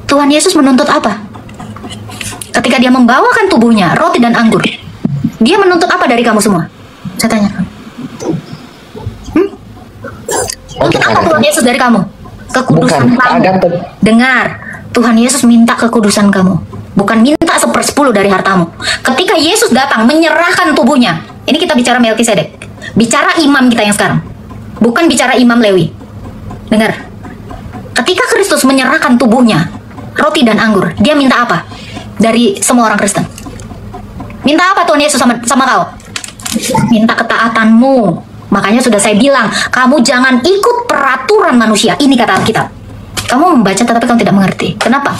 Tuhan Yesus menuntut apa? Ketika dia membawakan tubuhnya, roti dan anggur, dia menuntut apa dari kamu semua? Saya tanyakan. Untuk apa Tuhan Yesus dari kamu? Kekudusan kamu. Dengar, Tuhan Yesus minta kekudusan kamu, bukan minta 1/10 dari hartamu. Ketika Yesus datang menyerahkan tubuhnya, ini kita bicara Melkisedek, bicara imam kita yang sekarang, bukan bicara imam Lewi. Dengar, ketika Kristus menyerahkan tubuhnya, roti dan anggur, dia minta apa dari semua orang Kristen? Minta apa Tuhan Yesus sama kau? Minta ketaatanmu. Makanya sudah saya bilang, kamu jangan ikut peraturan manusia. Ini kata Alkitab. Kamu membaca tetapi kamu tidak mengerti. Kenapa?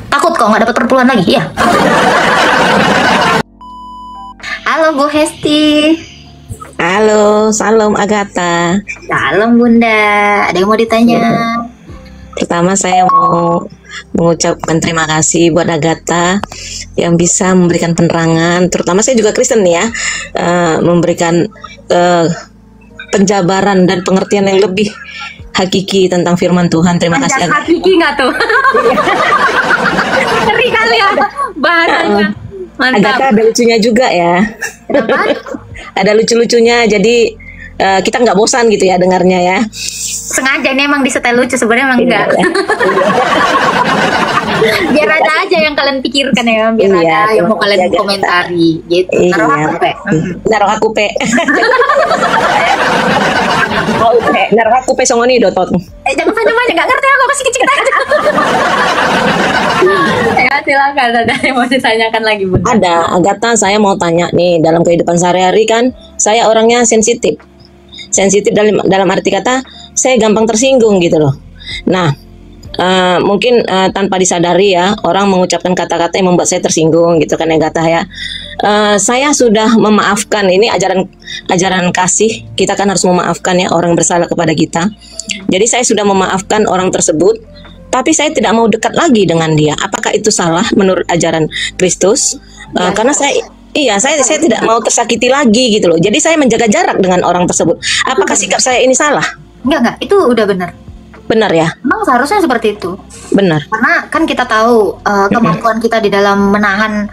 Takut kau nggak dapat perpuluhan lagi? Iya. Halo Bu Hesti. Halo, salam Agatha. Salam Bunda. Ada yang mau ditanya? Pertama saya mau mengucapkan terima kasih buat Agatha yang bisa memberikan penerangan, terutama saya juga Kristen ya, memberikan penjabaran dan pengertian yang lebih hakiki tentang firman Tuhan. Terima kasih Agatha. Hakiki nggak tuh? Ngeri kali ya bahasanya. Mantap. Agatha ada lucunya juga ya. Kenapa? Ada lucu-lucunya, jadi kita nggak bosan gitu ya dengarnya ya. Sengaja ini emang disetel lucu, sebenarnya emang enggak. Biar ada aja yang kalian pikirkan ya, biar ada yang mau kalian komentari gitu. Naruh aku pe. Naruh aku pe songoni dotot. Jangan banyak, nggak ngerti aku, kasih kecil aja. Ya silakan, ada yang mau ditanyakan lagi Bu? Ada, Agatha, saya mau tanya nih, dalam kehidupan sehari-hari kan saya orangnya sensitif dalam arti kata saya gampang tersinggung gitu loh. Nah, mungkin tanpa disadari ya, orang mengucapkan kata-kata yang membuat saya tersinggung gitu kan Agatha ya. Saya sudah memaafkan, ini ajaran kasih, kita kan harus memaafkan ya orang bersalah kepada kita. Jadi saya sudah memaafkan orang tersebut, tapi saya tidak mau dekat lagi dengan dia. Apakah itu salah menurut ajaran Kristus? Karena saya tidak mau tersakiti lagi gitu loh. Jadi saya menjaga jarak dengan orang tersebut. Apakah sikap saya ini salah? Enggak, itu udah benar. Benar ya? Memang seharusnya seperti itu. Benar. Karena kan kita tahu kemampuan kita di dalam menahan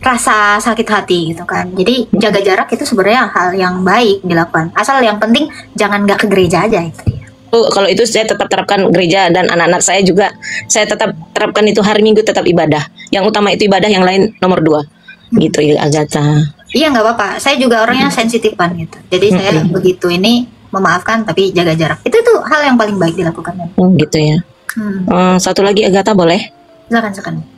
rasa sakit hati gitu kan. Jadi jaga jarak itu sebenarnya hal yang baik dilakukan. Asal yang penting jangan nggak ke gereja aja itu ya. Kalau itu saya tetap terapkan gereja, dan anak-anak saya juga saya tetap terapkan itu, hari Minggu tetap ibadah. Yang utama itu ibadah, yang lain nomor 2. Gitu ya Agatha. Iya, nggak apa-apa. Saya juga orangnya sensitifan gitu. Jadi saya begitu ini memaafkan tapi jaga jarak. Itu tuh hal yang paling baik dilakukan. Gitu ya. Satu lagi Agatha boleh? Silakan.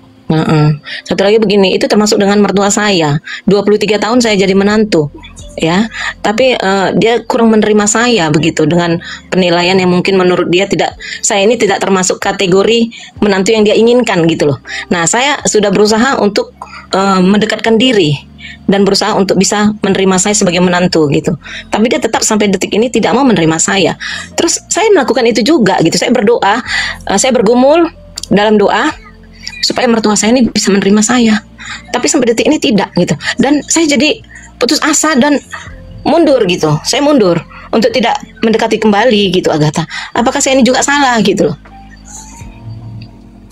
Satu lagi begini, itu termasuk dengan mertua saya. 23 tahun saya jadi menantu ya, tapi dia kurang menerima saya begitu, dengan penilaian yang mungkin menurut dia saya ini tidak termasuk kategori menantu yang dia inginkan gitu loh. Nah, saya sudah berusaha untuk mendekatkan diri dan berusaha untuk bisa menerima saya sebagai menantu gitu. Tapi dia tetap sampai detik ini tidak mau menerima saya. Terus saya melakukan itu juga gitu. Saya berdoa, saya bergumul dalam doa supaya mertua saya ini bisa menerima saya. Tapi sampai detik ini tidak gitu. Dan saya jadi putus asa dan mundur gitu. Saya mundur untuk tidak mendekati kembali gitu Agatha. Apakah saya ini juga salah gitu loh?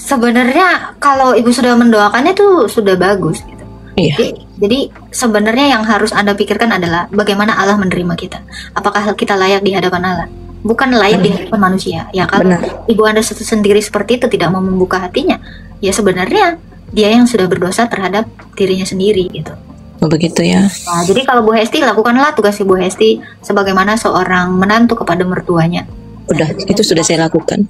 Sebenarnya kalau Ibu sudah mendoakannya itu sudah bagus gitu. Iya. Jadi sebenarnya yang harus Anda pikirkan adalah bagaimana Allah menerima kita. Apakah kita layak di hadapan Allah? Bukan layak di hadapan manusia. Ya kalau Ibu Anda sendiri seperti itu, tidak mau membuka hatinya, ya sebenarnya dia yang sudah berdosa terhadap dirinya sendiri gitu. Oh begitu ya. Nah, jadi kalau Bu Hesti, lakukanlah tugas Ibu Hesti sebagaimana seorang menantu kepada mertuanya. Udah, itu sudah saya lakukan.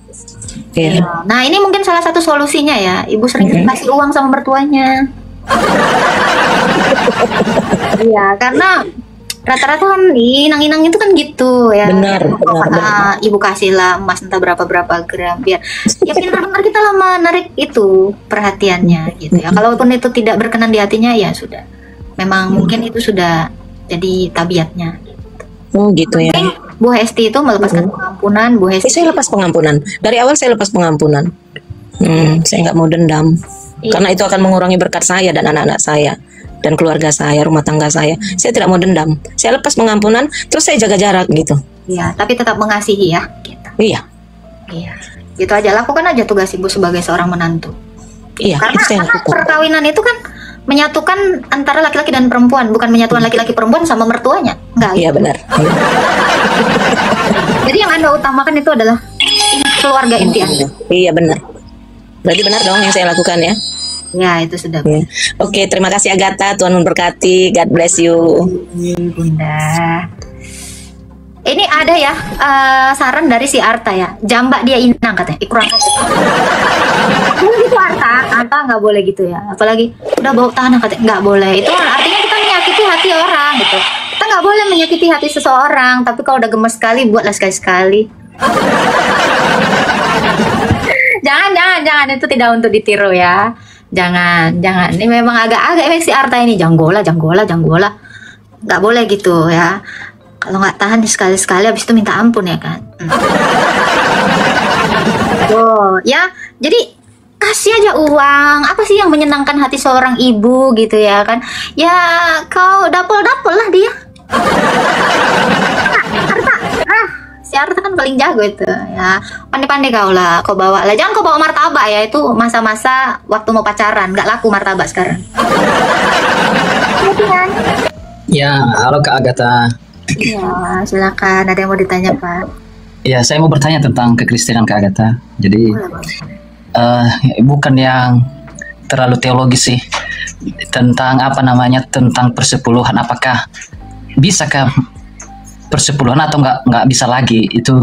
Ya. Nah, ini mungkin salah satu solusinya ya. Ibu sering kasih uang sama mertuanya. Iya, karena rata-rata kan inang-inang itu kan gitu ya. Benar. Ibu kasihlah emas entah berapa gram, biar ya benar-benar kita lah menarik itu perhatiannya gitu ya. Kalaupun itu tidak berkenan di hatinya, ya sudah. Memang mungkin itu sudah jadi tabiatnya. Oh gitu ya. Bu Hesti itu melepaskan pengampunan. Bu Hesti saya lepas pengampunan. Dari awal saya lepas pengampunan. Saya nggak mau dendam. Karena itu akan mengurangi berkat saya dan anak-anak saya dan keluarga saya, rumah tangga saya. Saya tidak mau dendam. Saya lepas pengampunan, terus saya jaga jarak gitu. Iya, tapi tetap mengasihi ya. Gitu. Iya. Gitu aja, lakukan aja tugas ibu sebagai seorang menantu. Iya, Karena, itu saya karena lakukan. perkawinan itu kan menyatukan antara laki-laki dan perempuan, bukan menyatukan laki-laki perempuan sama mertuanya. Enggak. Iya benar. Jadi yang Anda utamakan itu adalah keluarga inti Anda. Iya benar. Berarti benar dong yang saya lakukan ya. Ya, itu sudah. Ya. Oke, terima kasih Agatha. Tuhan memberkati. God bless you. Bunda. Ini ada ya saran dari si Arta ya. Jambak dia inang katanya. Kurang aja. Boleh gitu Arta nggak boleh gitu ya. Apalagi udah bau tanah katanya nggak boleh. Itu artinya kita menyakiti hati orang gitu. Kita nggak boleh menyakiti hati seseorang. Tapi kalau udah gemes sekali, buatlah sekali-sekali. jangan itu tidak untuk ditiru ya. Jangan. Ini memang agak-agak si Arta ini janggola. Nggak boleh gitu ya. Kalau nggak tahan sekali-sekali, habis itu minta ampun ya kan. Oh ya, jadi kasih aja uang. Apa sih yang menyenangkan hati seorang ibu gitu ya kan? Ya kau dapol lah dia. Arta, si Arta kan paling jago itu ya. Pandai-pandai kau lah, kau bawa lah. Jangan kau bawa martabak ya, itu masa-masa waktu mau pacaran. Nggak laku martabak sekarang. Ya, halo Kak Agatha. Iya, silakan. Ada yang mau ditanya Pak? Ya, saya mau bertanya tentang kekristenan Kak Agatha. Jadi, bukan yang terlalu teologis sih. Tentang tentang persepuluhan. Apakah bisakah persepuluhan atau nggak bisa lagi itu?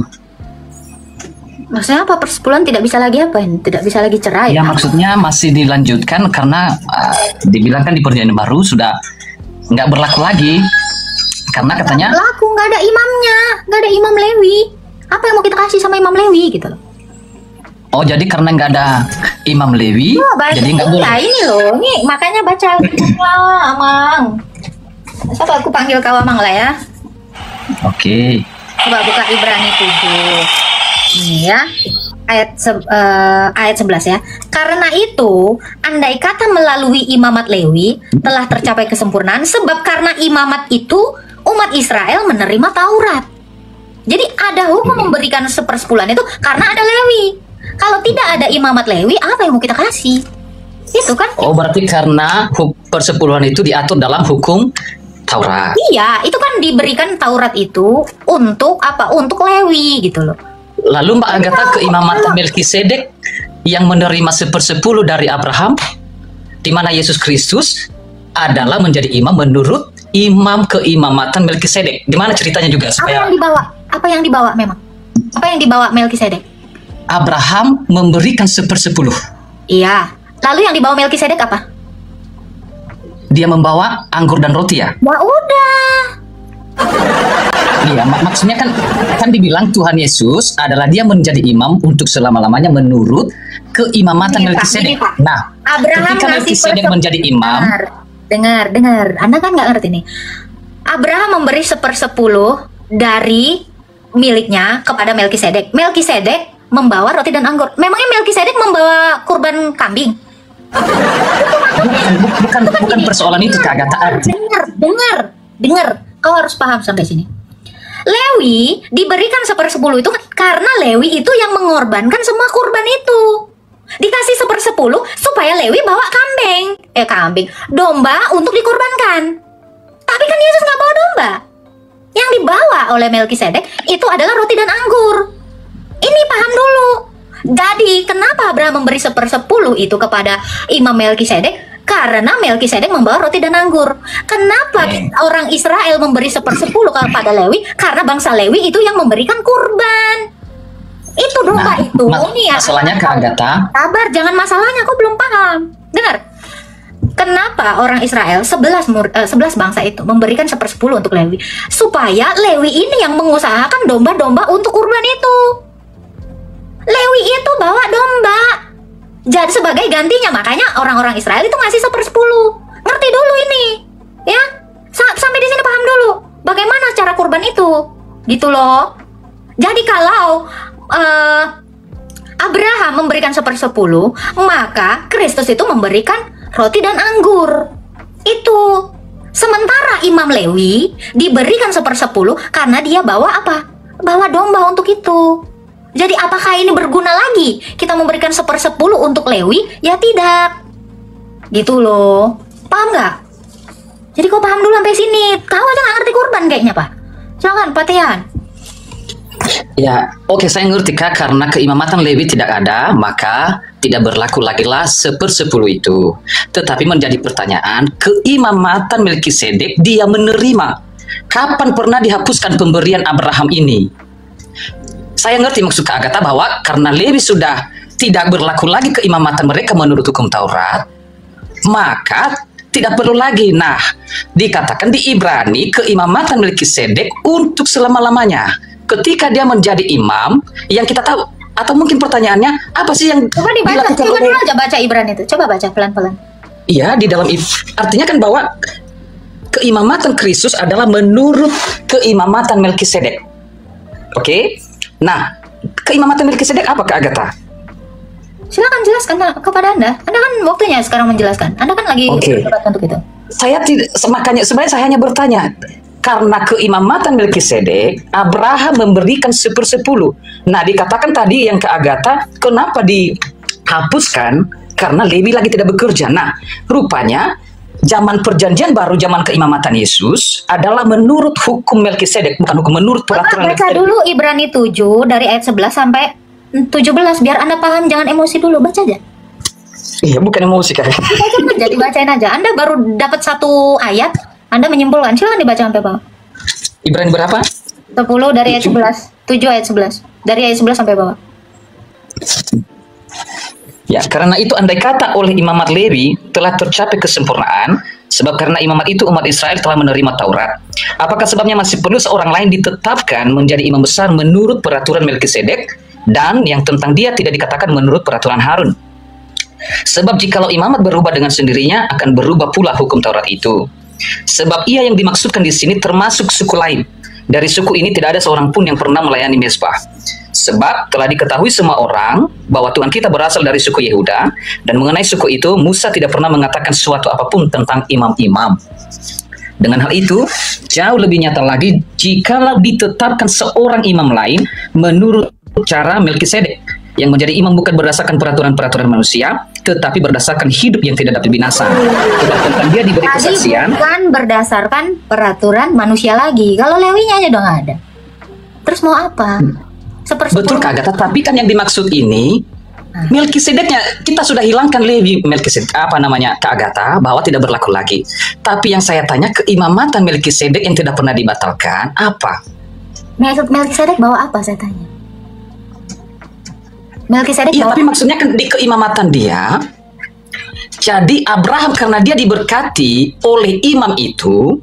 Maksudnya apa persepuluhan tidak bisa lagi apa? Tidak bisa lagi cerai? Ya, maksudnya masih dilanjutkan karena dibilang kan di perjanjian baru sudah nggak berlaku lagi. Karena katanya laku, nggak ada imamnya, nggak ada imam Lewi. Apa yang mau kita kasih sama imam Lewi gitu loh? Oh, jadi karena nggak ada imam Lewi, jadi nggak boleh. Nah, ini loh, nih makanya baca Amang. Coba aku panggil kau Amang lah ya. Oke. Coba buka Ibrani 7. Ini ya. Ayat 11 ya. Karena itu, andai kata melalui imamat Lewi telah tercapai kesempurnaan, sebab karena imamat itu umat Israel menerima Taurat. Jadi ada hukum memberikan 1/10 itu karena ada Lewi. Kalau tidak ada imamat Lewi, apa yang mau kita kasih? Itu kan? Oh, berarti karena persepuluhan itu diatur dalam hukum Taurat. Iya, itu kan diberikan Taurat itu untuk apa? Untuk Lewi gitu loh. Lalu Mbak Agatha keimamatan Melkisedek yang menerima 1/10 dari Abraham, di mana Yesus Kristus adalah menjadi imam menurut imam keimamatan Melkisedek. Gimana ceritanya juga supaya Apa yang dibawa memang? Apa yang dibawa Melkisedek? Abraham memberikan 1/10. Iya. Lalu yang dibawa Melkisedek apa? Dia membawa anggur dan roti ya? Ya udah. Iya, maksudnya kan dibilang Tuhan Yesus adalah dia menjadi imam untuk selama-lamanya menurut keimamatan Melkisedek. Nah, Abraham ketika Melkisedek menjadi imam, dengar. Anda kan nggak ngerti nih. Abraham memberi 1/10 dari miliknya kepada Melkisedek. Melkisedek membawa roti dan anggur. Memangnya Melkisedek membawa kurban kambing? bukan persoalan itu Kak Agatha. Dengar. Kau harus paham sampai sini. Lewi diberikan 1/10 itu karena Lewi itu yang mengorbankan semua kurban itu. Dikasih 1/10 supaya Lewi bawa domba untuk dikorbankan. Tapi kan Yesus nggak bawa domba. Yang dibawa oleh Melkisedek itu adalah roti dan anggur. Ini paham dulu. Jadi kenapa Abraham memberi 1/10 itu kepada Imam Melkisedek? Karena Melkisedek membawa roti dan anggur. Kenapa orang Israel memberi 1/10 kepada Lewi? Karena bangsa Lewi itu yang memberikan kurban. Itu domba itu. Masalahnya Kak Agatha. Sabar, jangan masalahnya. Kau belum paham. Dengar. Kenapa orang Israel 11 bangsa itu memberikan 1/10 untuk Lewi? Supaya Lewi ini yang mengusahakan domba-domba untuk kurban itu. Lewi itu bawa domba. Jadi sebagai gantinya, makanya orang-orang Israel itu ngasih 1/10. Ngerti dulu ini, ya? Sampai di sini paham dulu. Bagaimana cara kurban itu, gitu loh. Jadi kalau Abraham memberikan 1/10, maka Kristus itu memberikan roti dan anggur. Itu. Sementara Imam Lewi diberikan 1/10 karena dia bawa apa? Bawa domba untuk itu. Jadi apakah ini berguna lagi kita memberikan 1/10 untuk Lewi? Ya tidak. Gitu loh. Paham nggak? Jadi kau paham dulu sampai sini. Kau aja nggak ngerti kurban kayaknya, Pak. Silakan, Pak Tian. Ya, oke, saya ngerti Kak, karena keimamatan Lewi tidak ada, maka tidak berlaku lagi lah 1/10 itu. Tetapi menjadi pertanyaan, keimamatan Melkisedek dia menerima. Kapan pernah dihapuskan pemberian Abraham ini? Saya ngerti maksud Kak Agatha bahwa karena Lewi sudah tidak berlaku lagi keimamatan mereka menurut hukum Taurat, maka tidak perlu lagi. Nah, dikatakan di Ibrani keimamatan Melkisedek untuk selama-lamanya. Ketika dia menjadi imam, yang kita tahu, atau mungkin pertanyaannya apa sih yang Coba dibaca, coba dulu aja baca Ibrani itu. Coba baca pelan-pelan. Iya, di dalam artinya kan bahwa keimamatan Kristus adalah menurut keimamatan Melkisedek. Oke? Nah, keimamatan Melkisedek apa Kak Agatha? Silakan jelaskan kepada Anda. Anda kan waktunya sekarang menjelaskan. Anda kan lagi berdebat untuk itu. Saya tidak, makanya sebenarnya saya hanya bertanya, karena keimamatan Melkisedek, Abraham memberikan 1/10. Nah, dikatakan tadi yang Kak Agatha, kenapa dihapuskan? Karena Lewi lagi tidak bekerja. Nah, rupanya zaman perjanjian baru, zaman keimamatan Yesus adalah menurut hukum Melkisedek, bukan hukum menurut peraturan Melkisedek. Baca dulu Ibrani 7 dari ayat 11 sampai 17 biar Anda paham, jangan emosi dulu, baca aja. Iya, bukan emosi Kak. Baca aja, dibacain aja. Anda baru dapat 1 ayat, Anda menyimpulkan. Silakan dibaca sampai bawah. Ibrani berapa? 10 dari ayat 11. 7 ayat 11. Dari ayat 11 sampai bawah. Ya, karena itu andai kata oleh imamat Lewi telah tercapai kesempurnaan, sebab karena imamat itu umat Israel telah menerima Taurat. Apakah sebabnya masih perlu seorang lain ditetapkan menjadi imam besar menurut peraturan Melkisedek, dan yang tentang dia tidak dikatakan menurut peraturan Harun? Sebab jikalau imamat berubah dengan sendirinya, akan berubah pula hukum Taurat itu. Sebab ia yang dimaksudkan di sini termasuk suku lain. Dari suku ini tidak ada seorang pun yang pernah melayani mezbah. Sebab telah diketahui semua orang bahwa Tuhan kita berasal dari suku Yehuda, dan mengenai suku itu Musa tidak pernah mengatakan sesuatu apapun tentang imam-imam. Dengan hal itu, jauh lebih nyata lagi jikalau ditetapkan seorang imam lain menurut cara Melkisedek, yang menjadi imam bukan berdasarkan peraturan-peraturan manusia, tetapi berdasarkan hidup yang tidak dapat binasa. Tentang dia diberi kesaksian. Bukan berdasarkan peraturan manusia lagi. Kalau Lewinya aja udah nggak ada. Terus mau apa? Betul Kak Agatha, tapi kan yang dimaksud ini Melkisedeknya kita sudah hilangkan Lewi Melkisedek Kak Agatha, bahwa tidak berlaku lagi. Tapi yang saya tanya, keimamatan Melkisedek yang tidak pernah dibatalkan apa? Melkisedek bawa apa saya tanya? Melkisedek iya, tapi maksudnya kan di keimamatan dia. Jadi Abraham karena dia diberkati oleh imam itu,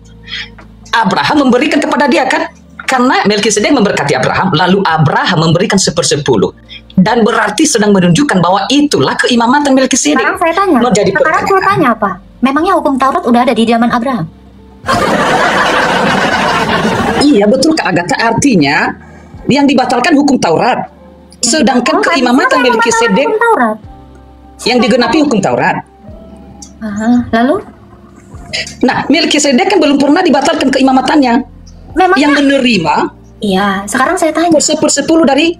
Abraham memberikan kepada dia kan? Karena Melkisedek memberkati Abraham, lalu Abraham memberikan 1/10. Dan berarti sedang menunjukkan bahwa itulah keimamatan Melkisedek. Sekarang saya tanya apa? Memangnya hukum Taurat udah ada di zaman Abraham? Iya, betul Kak Agatha, artinya yang dibatalkan hukum Taurat. Sedangkan keimamatan Melkisedek yang digenapi hukum Taurat. Lalu? Nah, Melkisedek kan belum pernah dibatalkan keimamatannya. Memangnya? Yang menerima. Iya, sekarang saya tanya. 1/10 dari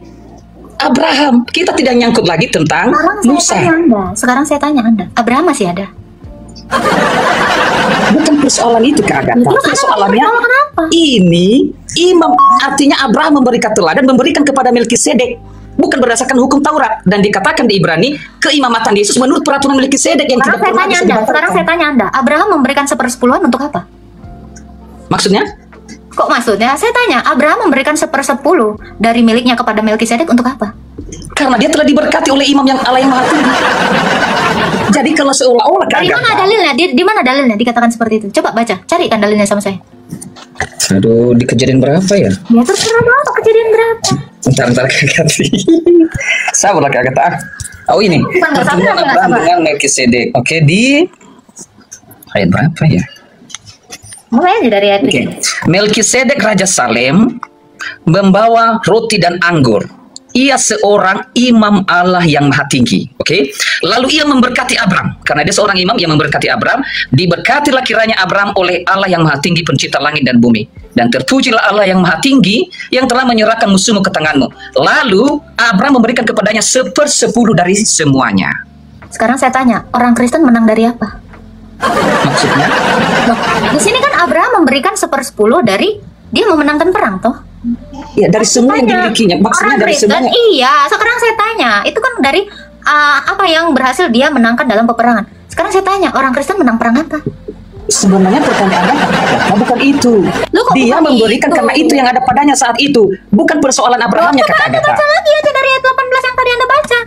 Abraham. Kita tidak nyangkut lagi tentang Musa. Sekarang saya tanya Anda, Abraham masih ada? Bukan persoalan itu Kak Agatha. Persoalannya ini imam, artinya Abraham memberikan teladan, memberikan kepada Melkisedek, bukan berdasarkan hukum Taurat. Dan dikatakan di Ibrani, keimamatan Yesus menurut peraturan Melkisedek yang tidak pernah bisa dibatalkan. Sekarang saya tanya Anda, Abraham memberikan 1/10 untuk apa? Maksudnya? Kok maksudnya? Saya tanya, Abraham memberikan 1/10 dari miliknya kepada Melkisedek untuk apa? Karena dia telah diberkati oleh imam yang Allah yang Maha Tinggi. Jadi kalau seolah-olah Di mana dalilnya? Di mana dalilnya dikatakan seperti itu? Coba baca, carikan dalilnya sama saya. Aduh, di kejadian berapa ya? Ya terserah apa kejadian berapa? Bentar Kak Agatha. Sabarlah Kak Agatha. Oh ini, pertemuan Abraham dengan Melkisedek. Oke, di ayat berapa ya? Mulai aja dari ayat ini. Melkisedek Raja Salem membawa roti dan anggur. Ia seorang imam Allah yang Maha Tinggi. Oke. Lalu ia memberkati Abraham. Karena dia seorang imam yang memberkati Abraham. Diberkatilah kiranya Abraham oleh Allah yang Maha Tinggi, pencipta langit dan bumi. Dan terpujilah Allah yang maha tinggi yang telah menyerahkan musuhmu ke tanganmu. Lalu Abraham memberikan kepadanya 1/10 dari semuanya. Sekarang saya tanya, orang Kristen menang dari apa? Maksudnya? Loh, di sini kan Abraham memberikan 1/10 dari dia memenangkan perang, toh? Ya, dari semua yang Tanya, dimilikinya. Maksudnya orang dari Kristen, semua. iya. Sekarang saya tanya, itu kan dari apa yang berhasil dia menangkan dalam peperangan. Sekarang saya tanya, orang Kristen menang perang apa? Sebenarnya pertanyaannya bukan itu. Loh, kok Dia bukan memberikan itu? karena itu yang ada padanya saat itu. Bukan persoalan Abrahamnya, Coba Kakak Anda Agatha. baca lagi aja dari ayat 18 yang tadi Anda baca.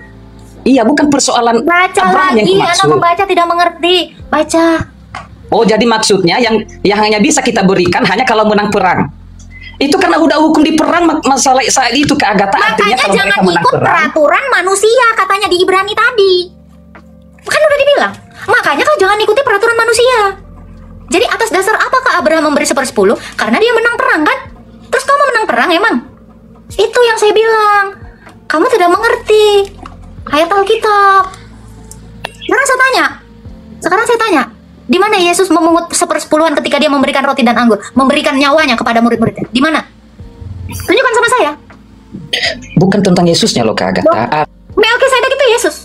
Iya, bukan persoalan Baca Abraham yang lagi, Anda dimaksud. membaca tidak mengerti. Baca. Oh, jadi maksudnya yang hanya bisa kita berikan hanya kalau menang perang. Itu karena udah hukum di perang masalah saat itu, Kak Agatha. Artinya Makanya kalau jangan mereka menang ikut perang, peraturan manusia, katanya di Ibrani tadi. Kan udah dibilang. Makanya kau jangan ikuti peraturan manusia. Jadi atas dasar apakah Abraham memberi 1/10? Karena dia menang perang, kan? Terus kamu menang perang emang? Itu yang saya bilang. Kamu tidak mengerti ayat Alkitab. Sekarang saya tanya, di mana Yesus memungut 1/10 ketika dia memberikan roti dan anggur, memberikan nyawanya kepada murid-muridnya? Di mana? Tunjukkan sama saya. bukan tentang Yesusnya loh, Kak Agatha. Melkisedek itu Yesus.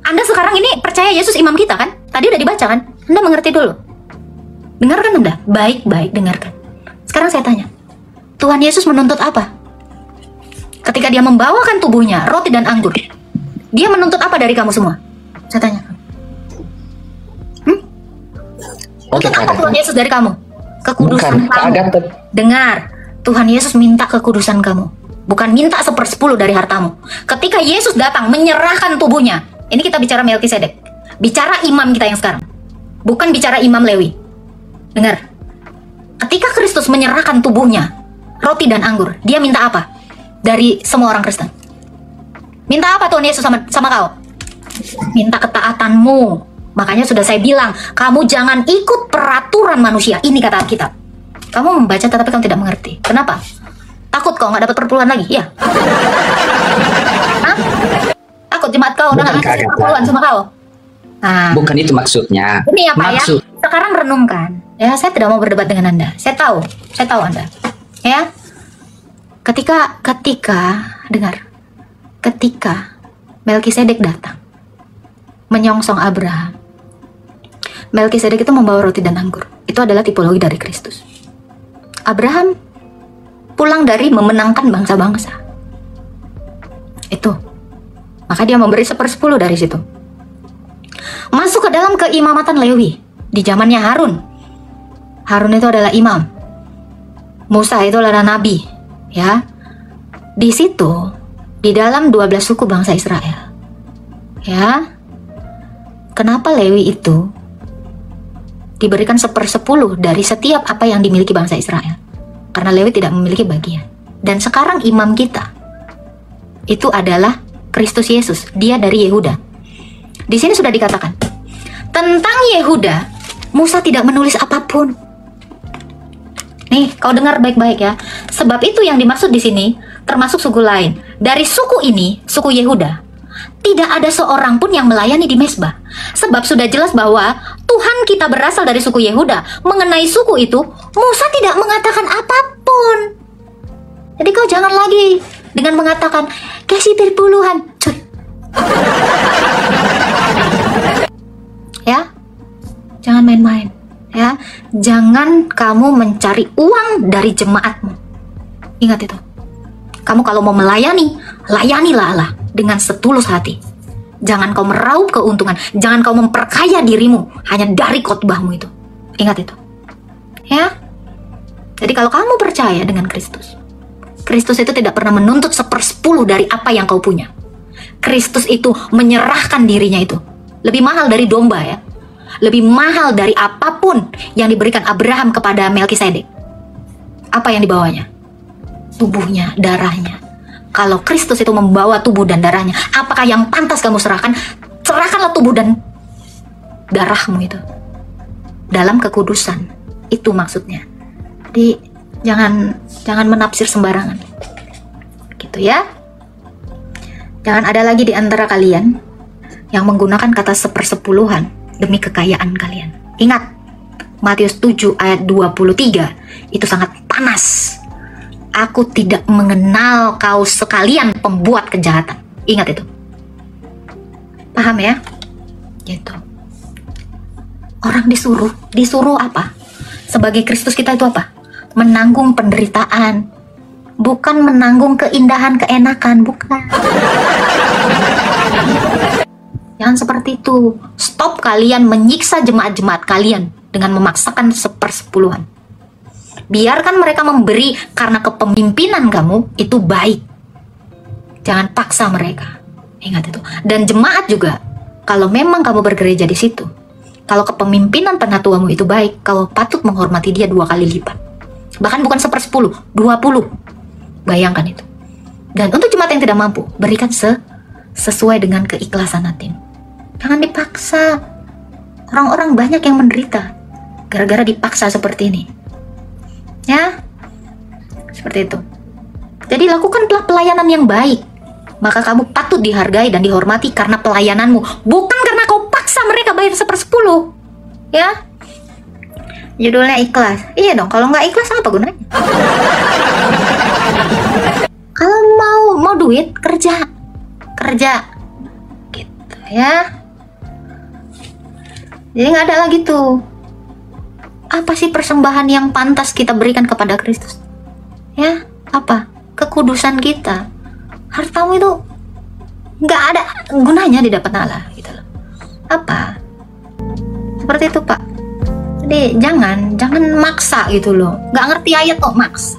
Anda sekarang ini percaya Yesus imam kita, kan? Tadi udah dibaca, kan? Anda mengerti dulu. Dengarkan Anda, baik-baik dengarkan. Sekarang saya tanya, Tuhan Yesus menuntut apa? Ketika dia membawakan tubuhnya, roti dan anggur, dia menuntut apa dari kamu semua? Saya tanya. Oke, Menuntut Kak apa Agatha. Tuhan Yesus dari kamu? Kekudusan Bukan, Kak kamu. Agatha. Dengar, Tuhan Yesus minta kekudusan kamu, bukan minta 1/10 dari hartamu. Ketika Yesus datang menyerahkan tubuhnya, ini kita bicara Melkisedek, bicara imam kita yang sekarang, bukan bicara imam Lewi. Dengar, ketika Kristus menyerahkan tubuhnya, roti dan anggur, dia minta apa dari semua orang Kristen? Minta apa Tuhan Yesus sama kau? Minta ketaatanmu. Makanya sudah saya bilang, kamu jangan ikut peraturan manusia. Ini kata Alkitab. Kamu membaca tetapi kamu tidak mengerti. Kenapa? Takut kau nggak dapat perpuluhan lagi? Iya. Hah? Takut jemaat kau udah Bukan, nggak ngasih Kak perpuluhan sama kau? Nah, Bukan itu maksudnya. ini ya Pak Maksud. ya. Sekarang renungkan. Ya, saya tidak mau berdebat dengan Anda. Saya tahu Anda. Ya. Ketika dengar. Ketika Melkisedek datang menyongsong Abraham. Melkisedek itu membawa roti dan anggur. Itu adalah tipologi dari Kristus. Abraham pulang dari memenangkan bangsa-bangsa. Itu. Maka dia memberi 1/10 dari situ. Masuk ke dalam keimamatan Lewi di zamannya Harun. Harun itu adalah imam. Musa itu adalah nabi, ya. Di situ di dalam 12 suku bangsa Israel. Ya. Kenapa Lewi itu diberikan 1/10 dari setiap apa yang dimiliki bangsa Israel? Karena Lewi tidak memiliki bagian. Dan sekarang imam kita itu adalah Kristus Yesus. Dia dari Yehuda. Di sini sudah dikatakan tentang Yehuda, Musa tidak menulis apapun. Nih, kau dengar baik-baik ya. Sebab itu yang dimaksud di sini termasuk suku lain. Dari suku ini, suku Yehuda, tidak ada seorang pun yang melayani di Mesbah. Sebab sudah jelas bahwa Tuhan kita berasal dari suku Yehuda. Mengenai suku itu, Musa tidak mengatakan apapun. Jadi kau jangan lagi dengan mengatakan kasih perpuluhan. Cuy. Ya, jangan main-main. Ya, jangan kamu mencari uang dari jemaatmu. Ingat itu. Kamu kalau mau melayani, layanilah Allah dengan setulus hati. Jangan kau meraup keuntungan, jangan kau memperkaya dirimu hanya dari khotbahmu itu. Ingat itu. Ya. Jadi kalau kamu percaya dengan Kristus, Kristus itu tidak pernah menuntut 1/10 dari apa yang kau punya. Kristus itu menyerahkan dirinya itu. Lebih mahal dari domba ya. Lebih mahal dari apapun yang diberikan Abraham kepada Melkisedek. Apa yang dibawanya? Tubuhnya, darahnya. Kalau Kristus itu membawa tubuh dan darahnya, apakah yang pantas kamu serahkan? Serahkanlah tubuh dan darahmu itu dalam kekudusan. Itu maksudnya. Jadi jangan menafsir sembarangan. Gitu ya. Jangan ada lagi di antara kalian yang menggunakan kata 1/10 demi kekayaan kalian. Ingat, Matius 7 ayat 23 itu sangat panas. Aku tidak mengenal kau sekalian pembuat kejahatan. Ingat itu. Paham ya? Gitu. Orang disuruh apa? Sebagai Kristus kita itu apa? Menanggung penderitaan. Bukan menanggung keindahan, keenakan, bukan. Jangan seperti itu. Stop kalian menyiksa jemaat-jemaat kalian dengan memaksakan 1/10. Biarkan mereka memberi karena kepemimpinan kamu itu baik. Jangan paksa mereka. Ingat itu. Dan jemaat juga, kalau memang kamu bergereja di situ, kalau kepemimpinan penatuamu itu baik, kau patut menghormati dia 2 kali lipat. Bahkan bukan 1/10, 20. Bayangkan itu. Dan untuk jemaat yang tidak mampu, berikan sesuai dengan keikhlasan hatimu. Jangan dipaksa. Orang-orang banyak yang menderita gara-gara dipaksa seperti ini. Ya, seperti itu. Jadi lakukanlah pelayanan yang baik. Maka kamu patut dihargai dan dihormati karena pelayananmu, bukan karena kau paksa mereka bayar 1/10. Ya, judulnya ikhlas. Iya dong, kalau nggak ikhlas apa gunanya? Kalau mau duit, kerja, gitu ya. Jadi nggak ada lagi tuh. Apa sih persembahan yang pantas kita berikan kepada Kristus? Ya, apa? Kekudusan kita. Hartamu itu nggak ada gunanya di depan Allah, gitu loh. Apa? Seperti itu, Pak. Jadi jangan maksa gitu loh. Nggak ngerti ayat kok maksa.